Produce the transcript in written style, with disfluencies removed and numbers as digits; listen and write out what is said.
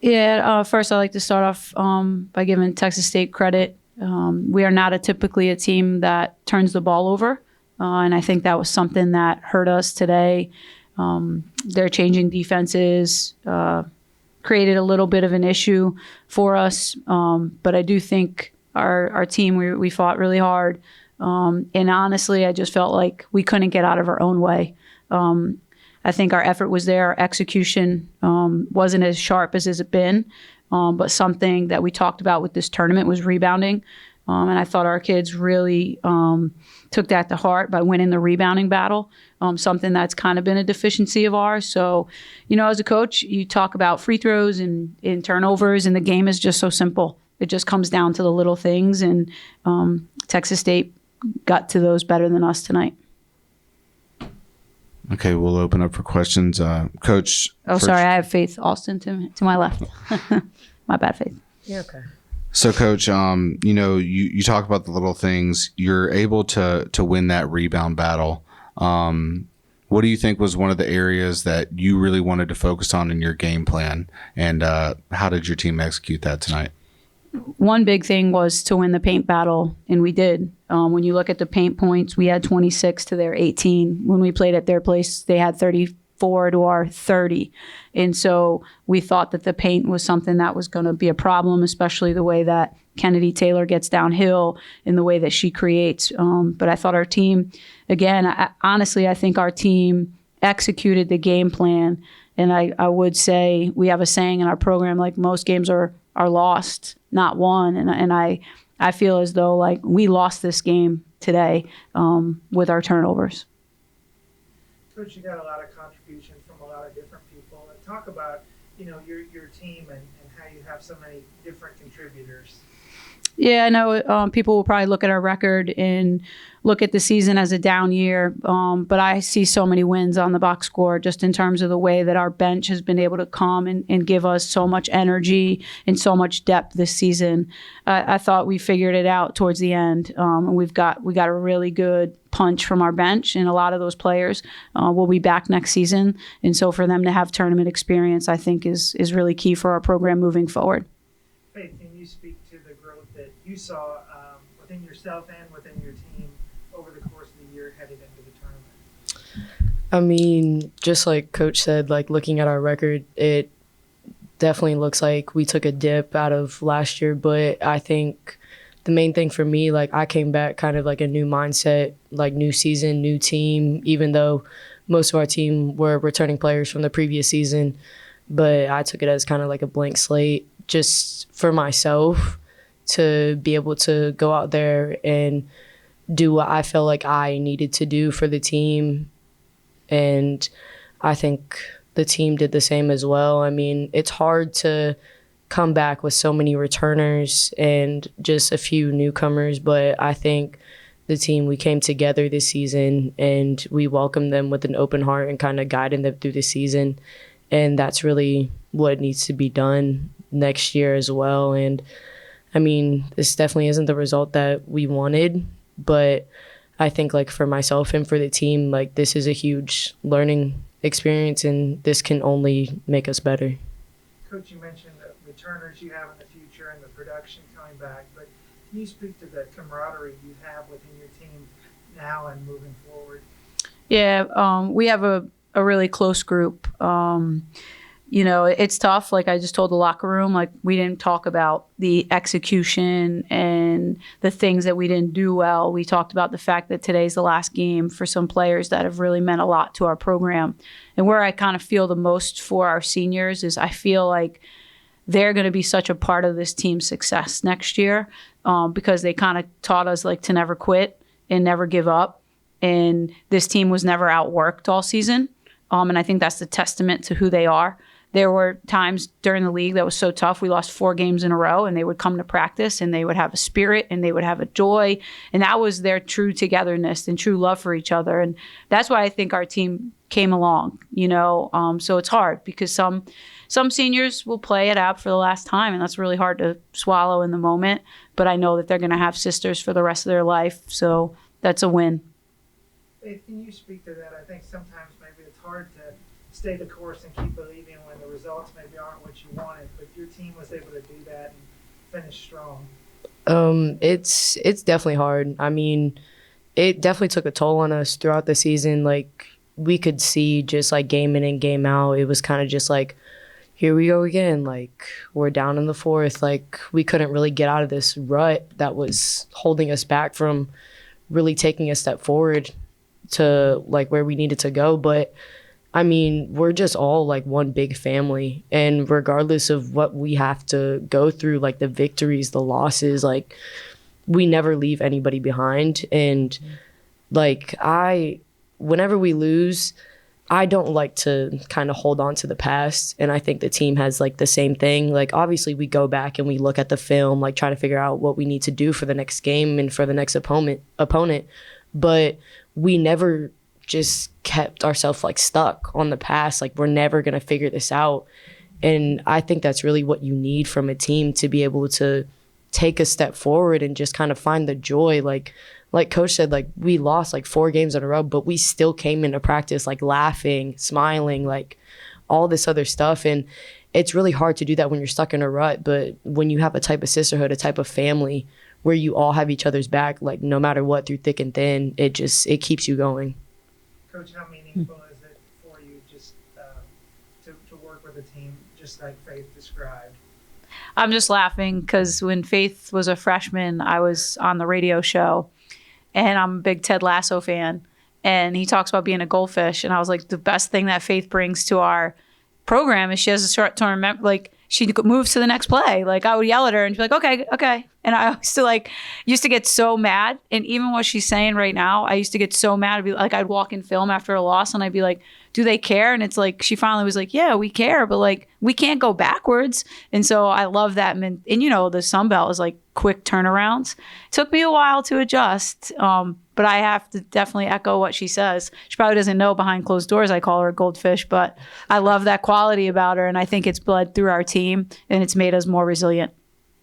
Yeah, first I'd like to start off by giving Texas State credit. We are not typically a team that turns the ball over, and I think that was something that hurt us today. Their changing defenses created a little bit of an issue for us, but I do think our team, we fought really hard, and honestly, I just felt like we couldn't get out of our own way. I think our effort was there. Our execution wasn't as sharp as it's been, but something that we talked about with this tournament was rebounding. And I thought our kids really took that to heart by winning the rebounding battle, something that's kind of been a deficiency of ours. So, as a coach, you talk about free throws and turnovers, and the game is just so simple. It just comes down to the little things, and Texas State got to those better than us tonight. Okay, we'll open up for questions. Coach. Oh, sorry, I have Faith Austin to my left. My bad, Faith. Yeah, okay. So, Coach, you talk about the little things. You're able to win that rebound battle. What do you think was one of the areas that you really wanted to focus on in your game plan, and how did your team execute that tonight? One big thing was to win the paint battle, and we did. When you look at the paint points, we had 26 to their 18. When we played at their place, they had 34 to our 30. And so we thought that the paint was something that was going to be a problem, especially the way that Kennedy Taylor gets downhill and the way that she creates. But I thought our team, again, honestly, I think our team executed the game plan. And I would say we have a saying in our program, like most games are lost, not won. And I feel as though like we lost this game today with our turnovers. Coach, you got a lot of contribution from a lot of different people. Talk about, your team and how you have so many different contributors. Yeah, I know people will probably look at our record and look at the season as a down year, but I see so many wins on the box score just in terms of the way that our bench has been able to come and give us so much energy and so much depth this season. I thought we figured it out towards the end. And we got a really good punch from our bench, and a lot of those players will be back next season. And so for them to have tournament experience, I think is really key for our program moving forward. Faith, can you speak to the growth that you saw within yourself and within your team over the course of the year headed into the tournament? I mean, just like Coach said, like looking at our record, it definitely looks like we took a dip out of last year. But I think the main thing for me, like I came back kind of like a new mindset, like new season, new team, even though most of our team were returning players from the previous season. But I took it as kind of like a blank slate just for myself to be able to go out there and do what I felt like I needed to do for the team. And I think the team did the same as well. I mean, it's hard to come back with so many returners and just a few newcomers, but I think the team, we came together this season and we welcomed them with an open heart and kind of guided them through the season. And that's really what needs to be done next year as well. And I mean, this definitely isn't the result that we wanted, but I think like for myself and for the team, like this is a huge learning experience and this can only make us better. Coach, you mentioned the returners you have in the future and the production coming back, but can you speak to the camaraderie you have within your team now and moving forward? Yeah, we have a really close group. It's tough. Like I just told the locker room, like we didn't talk about the execution and the things that we didn't do well. We talked about the fact that today's the last game for some players that have really meant a lot to our program. And where I kind of feel the most for our seniors is I feel like they're going to be such a part of this team's success next year because they kind of taught us like to never quit and never give up. And this team was never outworked all season. And I think that's the testament to who they are. There were times during the league that was so tough. We lost 4 games in a row, and they would come to practice, and they would have a spirit, and they would have a joy. And that was their true togetherness and true love for each other. And that's why I think our team came along, So it's hard because some seniors will play it out for the last time, and that's really hard to swallow in the moment. But I know that they're going to have sisters for the rest of their life, so that's a win. Faith, can you speak to that? I think sometimes maybe it's hard to stay the course and keep believing when the results maybe aren't what you wanted, but your team was able to do that and finish strong? It's definitely hard. I mean, it definitely took a toll on us throughout the season. Like, we could see just like game in and game out, it was kind of just like, here we go again. Like, we're down in the fourth. Like, we couldn't really get out of this rut that was holding us back from really taking a step forward to like where we needed to go. But I mean, we're just all like one big family. And regardless of what we have to go through, like the victories, the losses, like we never leave anybody behind. And like whenever we lose, I don't like to kind of hold on to the past. And I think the team has like the same thing. Like, obviously we go back and we look at the film, like trying to figure out what we need to do for the next game and for the next opponent. But we never just kept ourselves like stuck on the past. Like, we're never going to figure this out. And I think that's really what you need from a team to be able to take a step forward and just kind of find the joy. Like coach said, like we lost like 4 games in a row, but we still came into practice like laughing, smiling, like all this other stuff. And it's really hard to do that when you're stuck in a rut. But when you have a type of sisterhood, a type of family where you all have each other's back, like no matter what, through thick and thin, it keeps you going. Coach, how meaningful is it for you just to work with a team just like Faith described? I'm just laughing because when Faith was a freshman, I was on the radio show, and I'm a big Ted Lasso fan, and he talks about being a goldfish, and I was like, the best thing that Faith brings to our program is she has a short-term like she moves to the next play. Like, I would yell at her and she'd be like, okay. And I used to get so mad. And even what she's saying right now, I used to get so mad. I'd be like, I'd walk in film after a loss and I'd be like, do they care? And it's like, she finally was like, yeah, we care, but like, we can't go backwards. And so I love that. And you know, the Sun Belt is like quick turnarounds. It took me a while to adjust. But I have to definitely echo what she says. She probably doesn't know behind closed doors I call her a goldfish, but I love that quality about her. And I think it's bled through our team and it's made us more resilient.